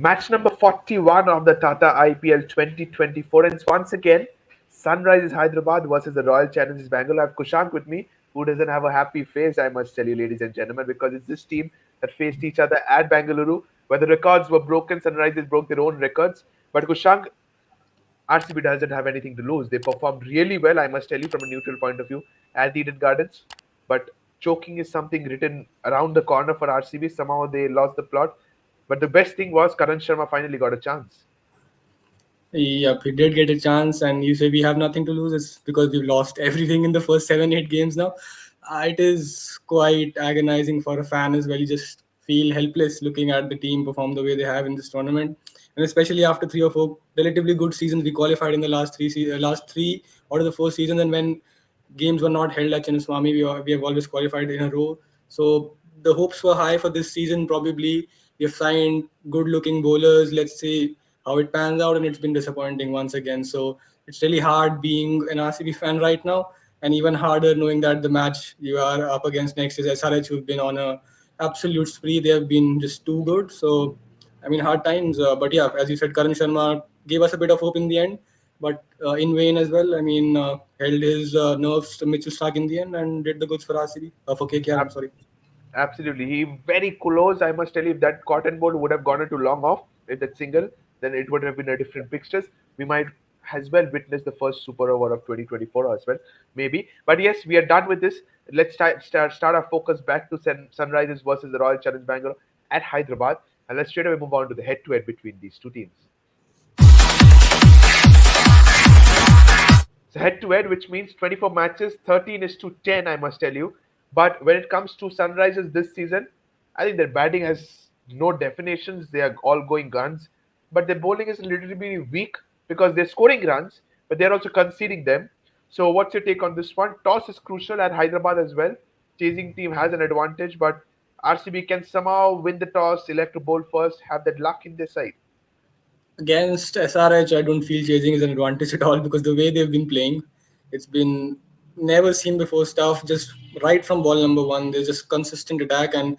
Match number 41 of the Tata IPL 2024. And once again, SunRisers Hyderabad versus the Royal Challengers Bangalore. I have Kushank with me, who doesn't have a happy face, I must tell you, ladies and gentlemen, because it's this team that faced each other at Bangalore, where the records were broken. SunRisers broke their own records. But Kushank, RCB doesn't have anything to lose. They performed really well, I must tell you, from a neutral point of view, at the Eden Gardens. But choking is something written around the corner for RCB. Somehow they lost the plot. But the best thing was Karan Sharma finally got a chance. Yep, he did get a chance, and you say we have nothing to lose. It's because we've lost everything in the first 7, 8 games now. It is quite agonizing for a fan as well. You just feel helpless looking at the team perform the way they have in this tournament, and especially after 3 or 4 relatively good seasons, we qualified in the last three out of the 4 seasons, and when games were not held at Chinnaswamy, we have always qualified in a row. So the hopes were high for this season. Probably we have signed good-looking bowlers. Let's see how it pans out, and it's been disappointing once again. So it's really hard being an RCB fan right now, and even harder knowing that the match you are up against next is SRH, who've been on a absolute spree. They have been just too good. So I mean, hard times. But yeah, as you said, Karan Sharma gave us a bit of hope in the end, but in vain as well. I mean, held his nerves to Mitchell Stark in the end and did the goods for RCB, for KKR. I'm Ab- sorry. Absolutely. He very close, I must tell you, if that cotton ball would have gone into long off, if that single, then it would have been a different pictures. We might as well witness the first super over of 2024 as well, maybe. But yes, we are done with this. Let's start our focus back to Sunrisers versus the Royal Challenge Bangalore at Hyderabad. And let's straight away move on to the head to head between these two teams. So head to head, which means 24 matches, 13 is to 10, I must tell you. But when it comes to Sunrisers this season, I think their batting has no definitions. They are all going guns. But their bowling is a little bit weak because they're scoring runs, but they're also conceding them. So what's your take on this one? Toss is crucial at Hyderabad as well. Chasing team has an advantage, but RCB can somehow win the toss, select to bowl first, have that luck in their side. Against SRH, I don't feel chasing is an advantage at all because the way they've been playing, it's been never seen before stuff. Just right from ball number one, there's just consistent attack, and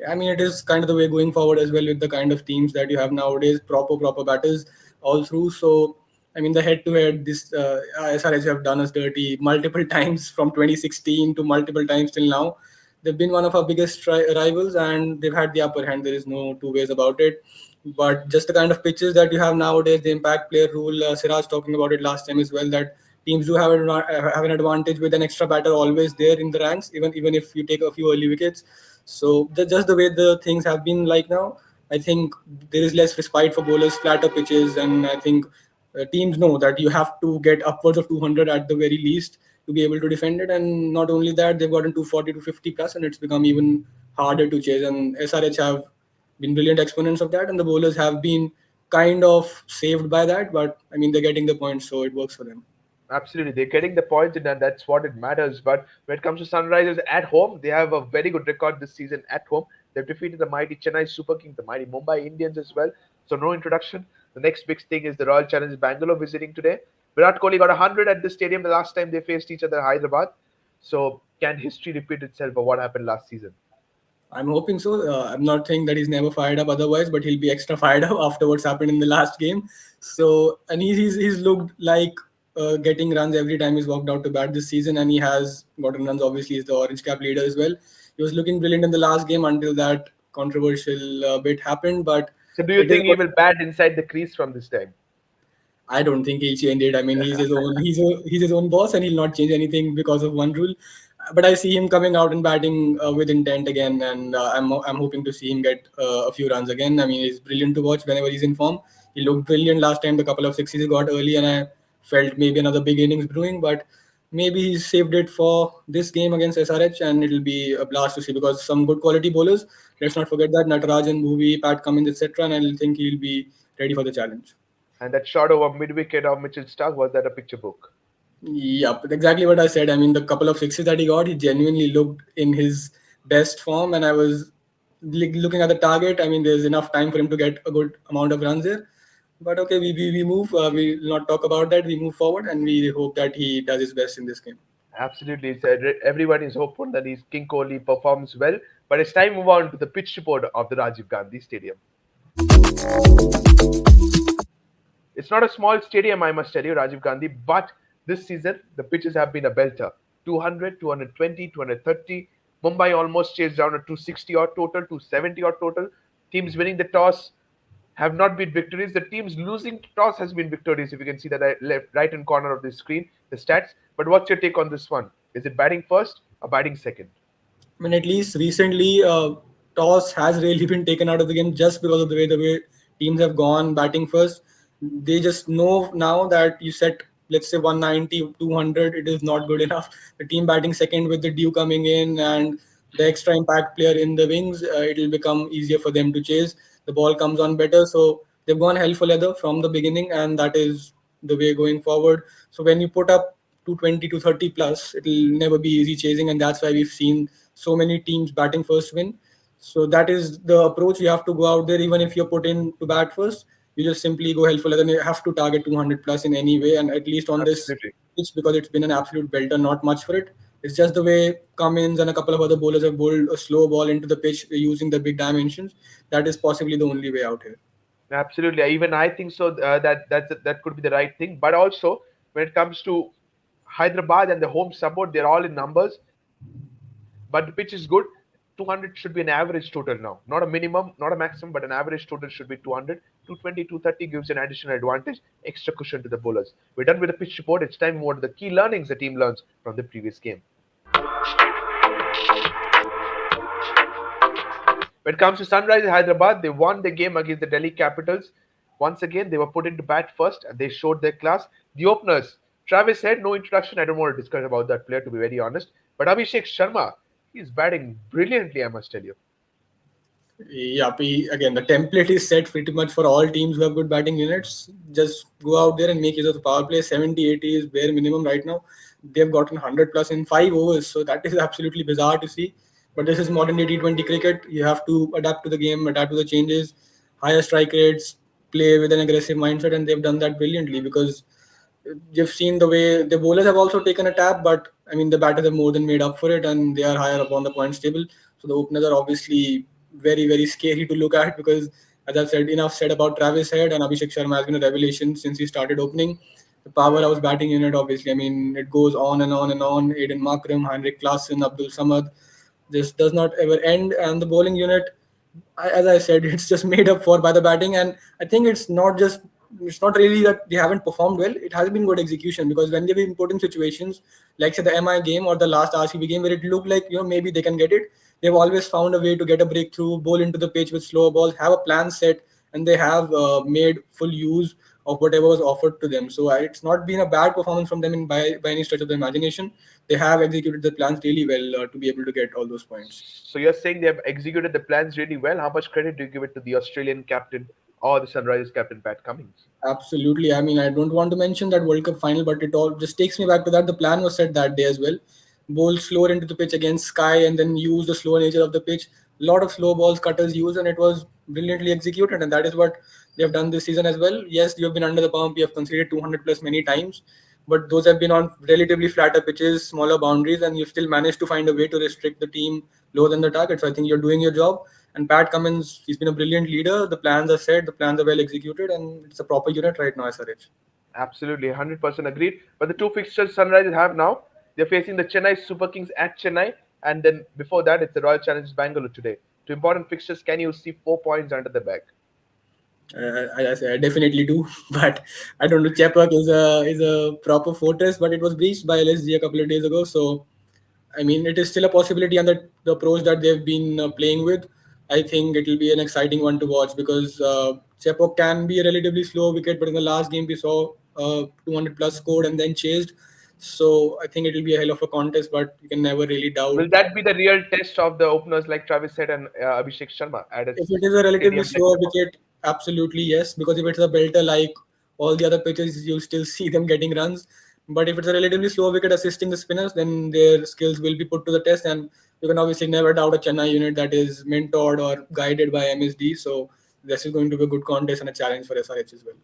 I mean it is kind of the way going forward as well with the kind of teams that you have nowadays. Proper batters all through. So I mean the head to head, this SRH have done us dirty multiple times from 2016 to multiple times till now. They've been one of our biggest rivals, and they've had the upper hand. There is no two ways about it. But just the kind of pitches that you have nowadays, the impact player rule, Siraj talking about it last time as well, that teams do have an advantage with an extra batter always there in the ranks, even if you take a few early wickets. So just the way the things have been like now, I think there is less respite for bowlers, flatter pitches, and I think teams know that you have to get upwards of 200 at the very least to be able to defend it. And not only that, they've gotten 240 to 50 plus, and it's become even harder to chase. And SRH have been brilliant exponents of that, and the bowlers have been kind of saved by that. But I mean, they're getting the points, so it works for them. Absolutely, they're getting the points, and that's what it matters. But when it comes to Sunrisers at home, they have a very good record this season at home. They've defeated the mighty Chennai Super Kings, the mighty Mumbai Indians as well. So no introduction. The next big thing is the Royal Challenge Bangalore visiting today. Virat Kohli got 100 at the stadium the last time they faced each other, Hyderabad. So can history repeat itself of what happened last season? I'm hoping so. I'm not saying that he's never fired up otherwise, but he'll be extra fired up after what's happened in the last game. So, and he's looked like getting runs every time he's walked out to bat this season, and he has gotten runs. Obviously, he's the orange cap leader as well. He was looking brilliant in the last game until that controversial bit happened, but So do you it is think he what will bat inside the crease from this time? I don't think he'll change it. I mean, he's his own boss, and he'll not change anything because of one rule. But I see him coming out and batting with intent again, and I'm hoping to see him get a few runs again. I mean, he's brilliant to watch whenever he's in form. He looked brilliant last time. The couple of sixes he got early, and I felt maybe another big innings brewing. But maybe he's saved it for this game against SRH, and it'll be a blast to see because some good quality bowlers. Let's not forget that Natarajan, Bhuvi, Pat Cummins, etc. And I think he'll be ready for the challenge. And that shot over mid wicket of Mitchell Stark, was that a picture book? Yep, exactly what I said. I mean, the couple of sixes that he got, he genuinely looked in his best form, and I was looking at the target. I mean, there's enough time for him to get a good amount of runs there. But okay, we move. We will not talk about that. We move forward, and we hope that he does his best in this game. Absolutely. Everyone is hopeful that his King Kohli performs well. But it's time to move on to the pitch report of the Rajiv Gandhi Stadium. It's not a small stadium, I must tell you, Rajiv Gandhi, but this season the pitches have been a belter. 200, 220, 230. Mumbai almost chased down a 260 odd total, 270 odd total. Teams winning the toss have not been victories. The teams losing toss has been victories. If you can see that left, right hand corner of the screen, the stats. But what's your take on this one? Is it batting first or batting second? I mean, at least recently, toss has really been taken out of the game just because of the way teams have gone batting first. They just know now that you set, let's say, 190, 200, it is not good enough. The team batting second with the dew coming in and the extra impact player in the wings, it will become easier for them to chase. The ball comes on better. So they've gone hell for leather from the beginning, and that is the way going forward. So when you put up 220 to 30 plus, it'll never be easy chasing, and that's why we've seen so many teams batting first win. So that is the approach. You have to go out there, even if you're put in to bat first, you just simply go hell for leather. You have to target 200 plus in any way, and at least on this Absolutely. pitch, because it's been an absolute belter, not much for it. It's just the way Cummins and a couple of other bowlers have bowled a slow ball into the pitch using the big dimensions. That is possibly the only way out here. Absolutely. Even I think so. That could be the right thing. But also, when it comes to Hyderabad and the home support, they're all in numbers. But the pitch is good. 200 should be an average total now, not a minimum, not a maximum, but an average total should be 200. 220, 230 gives an additional advantage, extra cushion to the bowlers. We're done with the pitch report. It's time to move on to the key learnings the team learns from the previous game. When it comes to Sunrisers Hyderabad, they won the game against the Delhi Capitals. Once again, they were put into bat first and they showed their class. The openers, Travis Head, no introduction. I don't want to discuss about that player to be very honest. But Abhishek Sharma, he's batting brilliantly, I must tell you. Yeah, again, the template is set pretty much for all teams who have good batting units. Just go out there and make use of the power play. 70, 80 is bare minimum right now. They've gotten 100 plus in 5 overs, so that is absolutely bizarre to see. But this is modern day T20 cricket. You have to adapt to the game, adapt to the changes, higher strike rates, play with an aggressive mindset, and they've done that brilliantly because you've seen the way the bowlers have also taken a tap, but I mean the batters have more than made up for it, and they are higher up on the points table. So the openers are obviously very very scary to look at because, as I've said, enough said about Travis Head, and Abhishek Sharma has been a revelation since he started opening. The powerhouse batting unit, obviously, I mean it goes on and on and on. Aiden Markram, Heinrich Klaassen, Abdul Samad, this does not ever end, and the bowling unit, as I said, it's just made up for by the batting. And I think it's not really that they haven't performed well. It has been good execution because when they've been put in situations like say the MI game or the last RCB game where it looked like maybe they can get it, they've always found a way to get a breakthrough, bowl into the pitch with slow balls, have a plan set, and they have made full use of whatever was offered to them. So it's not been a bad performance from them by any stretch of the imagination. They have executed the plans really well to be able to get all those points. So you're saying they have executed the plans really well. How much credit do you give it to the Australian captain or the Sunrisers captain Pat Cummins? Absolutely. I mean, I don't want to mention that World Cup final, but it all just takes me back to that. The plan was set that day as well. Bowl slower into the pitch against Sky and then use the slower nature of the pitch. A lot of slow balls, cutters used, and it was brilliantly executed. And that is what they have done this season as well. Yes, you have been under the pump. You have conceded 200 plus many times, but those have been on relatively flatter pitches, smaller boundaries, and you've still managed to find a way to restrict the team lower than the target. So I think you're doing your job. And Pat Cummins, he's been a brilliant leader. The plans are set, the plans are well executed, and it's a proper unit right now, SRH. Absolutely, 100% agreed. But the two fixtures Sunrisers have now, they're facing the Chennai Super Kings at Chennai, and then before that, it's the Royal Challengers Bangalore today. Two important fixtures. Can you see 4 points under the bag? I definitely do, but I don't know. Chepak is a proper fortress, but it was breached by LSG a couple of days ago. So I mean, it is still a possibility under the approach that they've been playing with. I think it will be an exciting one to watch because Chepo can be a relatively slow wicket, but in the last game we saw 200 plus scored and then chased. So I think it will be a hell of a contest, but you can never really doubt. Will that be the real test of the openers like Travis said and Abhishek Sharma at a If it is a relatively stadium like slow Jaipur? wicket, absolutely yes. Because if it's a belter like all the other pitches, you'll still see them getting runs. But if it's a relatively slow wicket assisting the spinners, then their skills will be put to the test. And you can obviously never doubt a Chennai unit that is mentored or guided by MSD. So this is going to be a good contest and a challenge for SRH as well.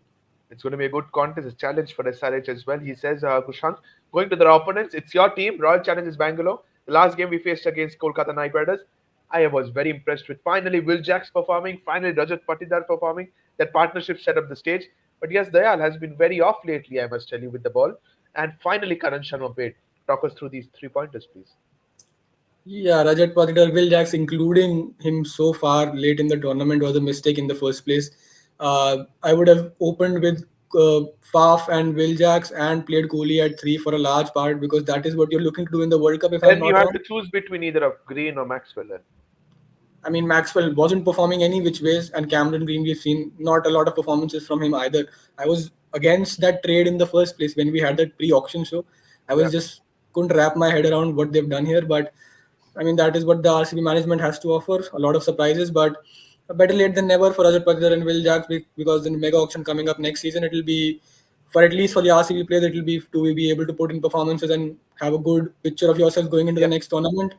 It's going to be a good contest, a challenge for SRH as well. He says, Kushank, going to their opponents, it's your team, Royal Challengers Bangalore. The last game we faced against Kolkata Knight Riders. I was very impressed with finally Will Jacks performing, finally Rajat Patidar performing. That partnership set up the stage. But yes, Dayal has been very off lately, I must tell you, with the ball. And finally, Karan Sharma played. Talk us through these 3 pointers, please. Yeah, Rajat Patidar, Will Jacks, including him so far late in the tournament, was a mistake in the first place. I would have opened with Faf and Will Jacks and played Kohli at three for a large part because that is what you're looking to do in the World Cup, if I'm Then you not had wrong. to choose between either of Green or Maxwell. Then. I mean, Maxwell wasn't performing any which ways, and Cameron Green, we've seen not a lot of performances from him either. I was against that trade in the first place when we had that pre-auction show. I Yeah. was just couldn't wrap my head around what they've done here, but I mean that is what the RCB management has to offer. A lot of surprises, but better late than never for Rajat Patidar and Will Jacks because the mega auction coming up next season, it will be for at least for the RCB players, it will be to be able to put in performances and have a good picture of yourself going into the Yeah. next tournament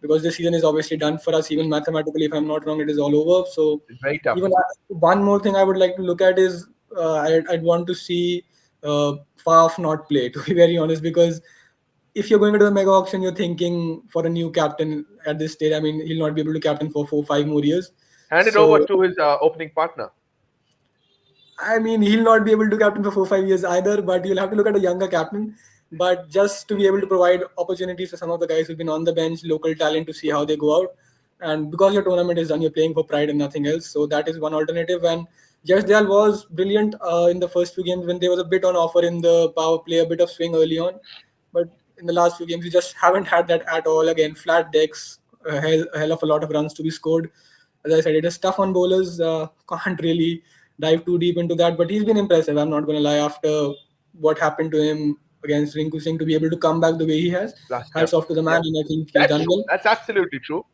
because this season is obviously done for us. Even mathematically, if I'm not wrong, it is all over. So, It's very tough. even one more thing I would like to look at is I'd want to see Faf not play. To be very honest, because if you're going to do the mega auction, you're thinking for a new captain at this stage. I mean, he'll not be able to captain for 4, 5 more years. Hand it over So to his opening partner. I mean, he'll not be able to captain for 4, 5 years either, but you'll have to look at a younger captain. But just to be able to provide opportunities for some of the guys who've been on the bench, local talent to see how they go out. And because your tournament is done, you're playing for pride and nothing else. So that is one alternative. And Yash Dayal was brilliant in the first few games when there was a bit on offer in the power play, a bit of swing early on. But in the last few games, we just haven't had that at all. Again, flat decks, a hell of a lot of runs to be scored. As I said, it is tough on bowlers. Can't really dive too deep into that, but he's been impressive. I'm not going to lie. After what happened to him against Rinku Singh, to be able to come back the way he has, Last year. hats off to the man, Yeah. and I think he's That's done true. well. That's absolutely true.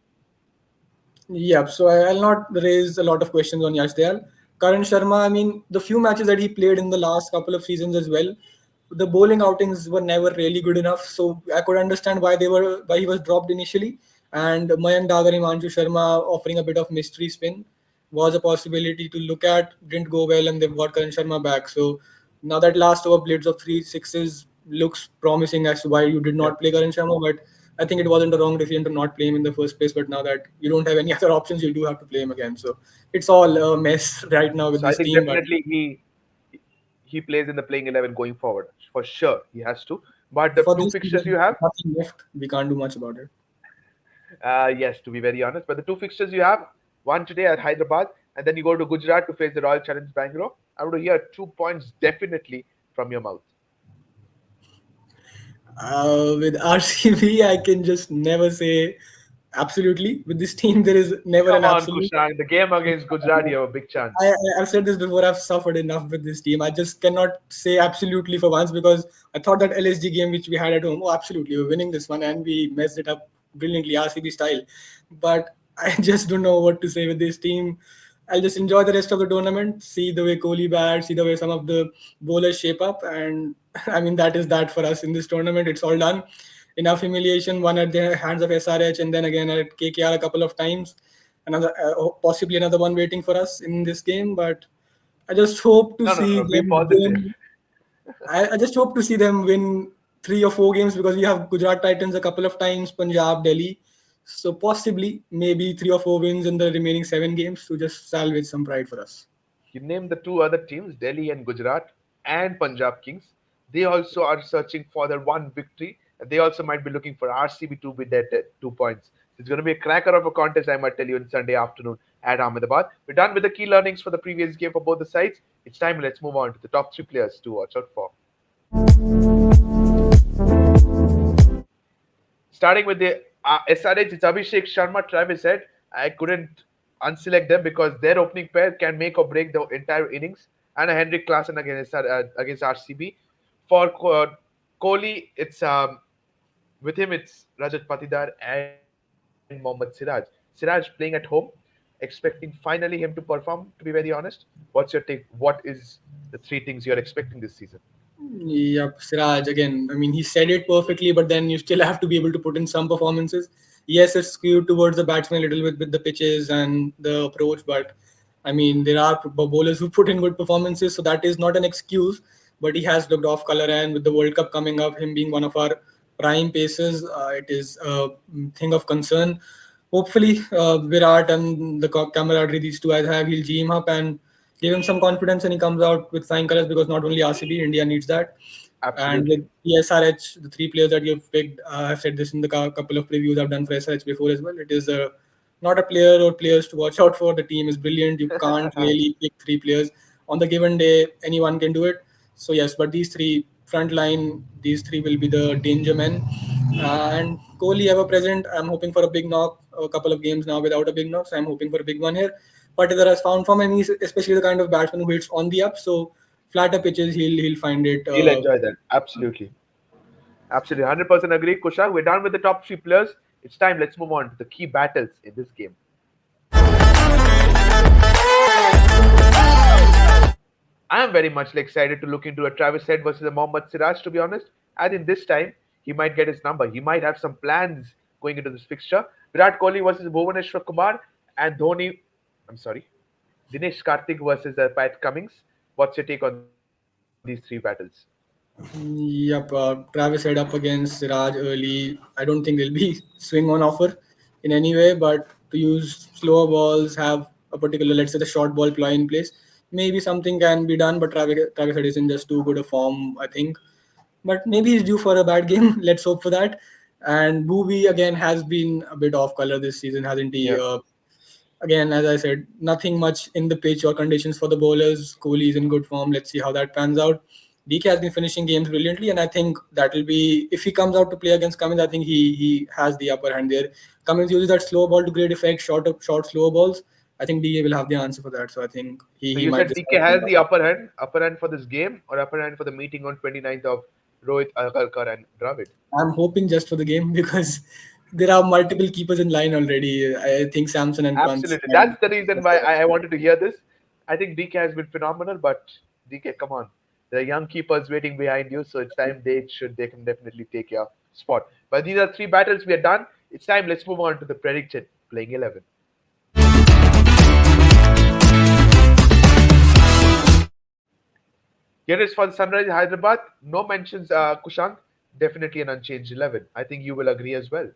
Yeah, so I'll not raise a lot of questions on Yash Dayal. Karan Sharma, I mean, the few matches that he played in the last couple of seasons as well, the bowling outings were never really good enough. So I could understand why he was dropped initially. And Mayank Dagar, Himanshu Sharma offering a bit of mystery spin was a possibility to look at. Didn't go well, and they've got Karan Sharma back. So now that last over blades of 3 6s looks promising as to why you did Yeah. not play Karan Sharma, but I think it wasn't a wrong decision to not play him in the first place. But now that you don't have any other options, you do have to play him again. So it's all a mess right now with So I this think team. But definitely he plays in the playing 11 going forward for sure. He has to. But the for two this fixtures you season, have, nothing left. We can't do much about it. yes, to be very honest. But the two fixtures you have, one today at Hyderabad, and then you go to Gujarat to face the Royal Challenge Bangalore. I would hear 2 points definitely from your mouth. With RCB, I can just never say absolutely. With this team, there is never Come an on, absolute. Kushan. The game against Gujarat, you have a big chance. I've said this before. I've suffered enough with this team. I just cannot say absolutely for once because I thought that LSG game which we had at home, oh, absolutely, we're winning this one, and we messed it up brilliantly, RCB style. But I just don't know what to say with this team. I'll just enjoy the rest of the tournament, see the way Kohli bats, see the way some of the bowlers shape up, and I mean that is that for us in this tournament. It's all done. Enough humiliation, one at the hands of SRH, and then again at KKR a couple of times another possibly another one waiting for us in this game. But I just hope to No, no, see no. Be them positive. win. I just hope to see them win 3 or 4 games because we have Gujarat Titans a couple of times, Punjab, Delhi. So possibly maybe 3 or 4 wins in the remaining 7 games to just salvage some pride for us. You name the two other teams, Delhi and Gujarat and Punjab Kings. They also are searching for their one victory. And they also might be looking for RCB to with their 2 points. It's going to be a cracker of a contest, I might tell you, on Sunday afternoon at Ahmedabad. We're done with the key learnings for the previous game for both the sides. It's time. Let's move on to the top three players to watch out for. Starting with the SRH, it's Abhishek Sharma, Travis Head. I couldn't unselect them because their opening pair can make or break the entire innings. And a Henrik Klassen against RCB. For Kohli, it's with him it's Rajat Patidar and Mohammad Siraj. Siraj playing at home, expecting finally him to perform. To be very honest, what's your take? What is the three things you're expecting this season? Yep, Siraj again. I mean, he said it perfectly, but then you still have to be able to put in some performances. Yes, it's skewed towards the batsman a little bit with the pitches and the approach, but I mean, there are bowlers who put in good performances, so that is not an excuse. But he has looked off color, and with the World Cup coming up, him being one of our prime paces, it is a thing of concern. hopefully Virat and the camaraderie these two guys have, he'll G him up and give him some confidence when he comes out with flying colors, because not only RCB, India needs that. And Absolutely. with the SRH, the three players that you've picked, I've said this in the couple of previews I've done for SRH before as well. It is not a player or players to watch out for. The team is brilliant. You can't really pick three players on the given day. Anyone can do it. So yes, but these three front line, these three will be the danger men. And Kohli ever present. I'm hoping for a big knock. A couple of games now without a big knock, so I'm hoping for a big one here. Patilar has found form, and he's especially the kind of batsman who hits on the up. So flatter pitches, he'll find it. He'll enjoy that. Absolutely. Absolutely. 100% agree. Kushal, we're done with the top three players. It's time. Let's move on to the key battles in this game. I am very much excited to look into a Travis Head versus a Mohammad Siraj, to be honest. I think this time he might get his number. He might have some plans going into this fixture. Virat Kohli versus Bhuvaneshwar Kumar and Dhoni. I'm sorry. Dinesh Karthik versus Pat Cummings. What's your take on these three battles? Yep, Travis head up against Siraj early. I don't think there'll be swing on offer in any way, but to use slower balls, have a particular, let's say, the short ball ploy in place, maybe something can be done. But Travis head is in just too good a form, I think. But maybe he's due for a bad game. Let's hope for that. And Booby again has been a bit off color this season, hasn't he? Yeah. Again, as I said, nothing much in the pitch or conditions for the bowlers. Kohli is in good form. Let's see how that pans out. DK has been finishing games brilliantly, and I think that will be, if he comes out to play against Cummins, I think he has the upper hand there. Cummins uses that slow ball to great effect, short slow balls. I think DK will have the answer for that. So I think So he you might said just DK has the upper hand for this game, or upper hand for the meeting on 29th of Rohit Agarkar and Dravid? I'm hoping just for the game because there are multiple keepers in line already. I think Samson and Pant. Absolutely. That's the reason why I wanted to hear this. I think DK has been phenomenal, but DK, come on. There are young keepers waiting behind you, so it's time they can definitely take your spot. But these are three battles we are done. It's time. Let's move on to the predicted playing 11. Here is for the Sunrise Hyderabad. No mentions, Kushank. Definitely an unchanged 11. I think you will agree as well.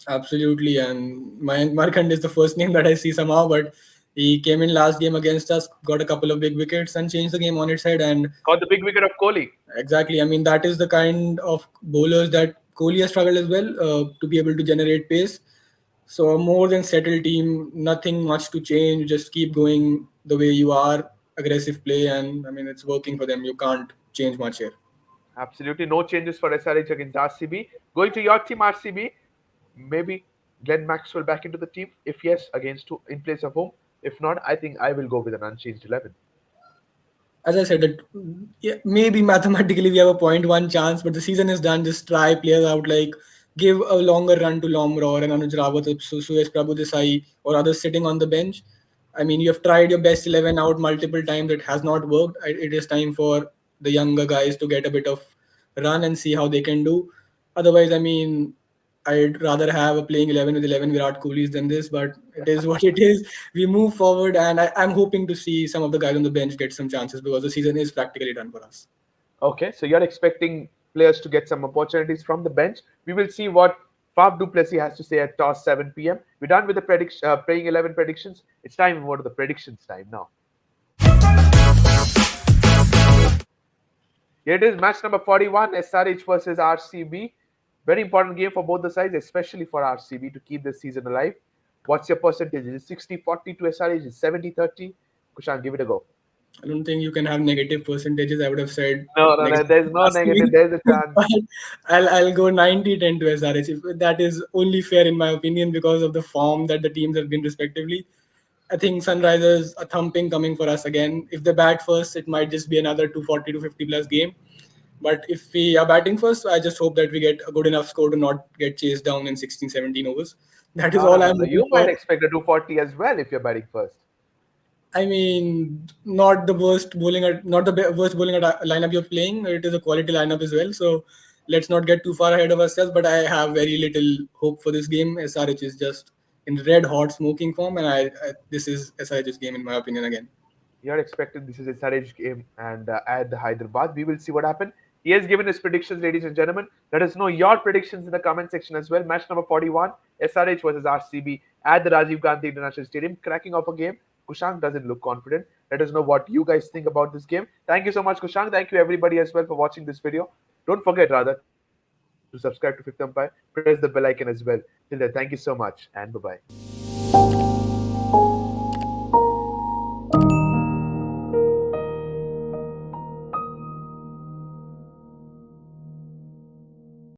Absolutely, and Mayank Markand is the first name that I see somehow, but he came in last game against us, got a couple of big wickets, and changed the game on its head. And Got the big wicket of Kohli. exactly, I mean that is the kind of bowlers that Kohli has struggled as well to be able to generate pace. So a more than settled team, nothing much to change. Just keep going the way you are, aggressive play, and I mean it's working for them. You can't change much here. Absolutely no changes for SRH against RCB. Going to your team, RCB. Maybe Glenn Maxwell back into the team. If yes, against two in place of whom? If not, I think I will go with an unchanged 11. As I said, that yeah, maybe mathematically we have a 0.1 chance, but the season is done. Just try players out, like give a longer run to Lomror and Anuj Rawat, Suyash Prabhu Desai, or others sitting on the bench. I mean, you have tried your best 11 out multiple times. It has not worked. It is time for the younger guys to get a bit of run and see how they can do. Otherwise, I mean, I'd rather have a playing 11 with 11 Virat Kohlis than this, but it is what it is. We move forward, and I'm hoping to see some of the guys on the bench get some chances because the season is practically done for us. Okay, so you're expecting players to get some opportunities from the bench. We will see what Fab Duplessis has to say at toss 7 p.m. We're done with the playing 11 predictions. It's time to move on to the predictions time now. Here it is, match number 41, SRH versus RCB. Very important game for both the sides, especially for RCB to keep this season alive. What's your percentage? Is it 60-40 to SRH? Is it 70-30? Kushan, give it a go. I don't think you can have negative percentages. I would have said No, no, no. negative There's no last negative. week, There's a chance. but I'll go 90-10 to SRH. That is only fair in my opinion because of the form that the teams have been respectively. I think Sunrisers a thumping coming for us again. If they bat first, it might just be another 240 to 50 plus game. But if we are batting first, I just hope that we get a good enough score to not get chased down in 16, 17 overs. That is No, no, all no, I'm no. looking You might for. expect a 240 as well if you're batting first. I mean, not the worst bowling at not the worst bowling at lineup you're playing. It is a quality lineup as well. So let's not get too far ahead of ourselves. But I have very little hope for this game. SRH is just in red hot smoking form, and this is SRH's game in my opinion again. You're expecting this is a SRH game and at the Hyderabad. We will see what happens. He has given his predictions, ladies and gentlemen. Let us know your predictions in the comment section as well. Match number 41, SRH versus RCB at the Rajiv Gandhi International Stadium. Cracking off a game. Kushank doesn't look confident. Let us know what you guys think about this game. Thank you so much, Kushank. Thank you, everybody, as well, for watching this video. Don't forget, rather, to subscribe to Fifth Umpire. Press the bell icon as well. Till then, thank you so much, and bye bye.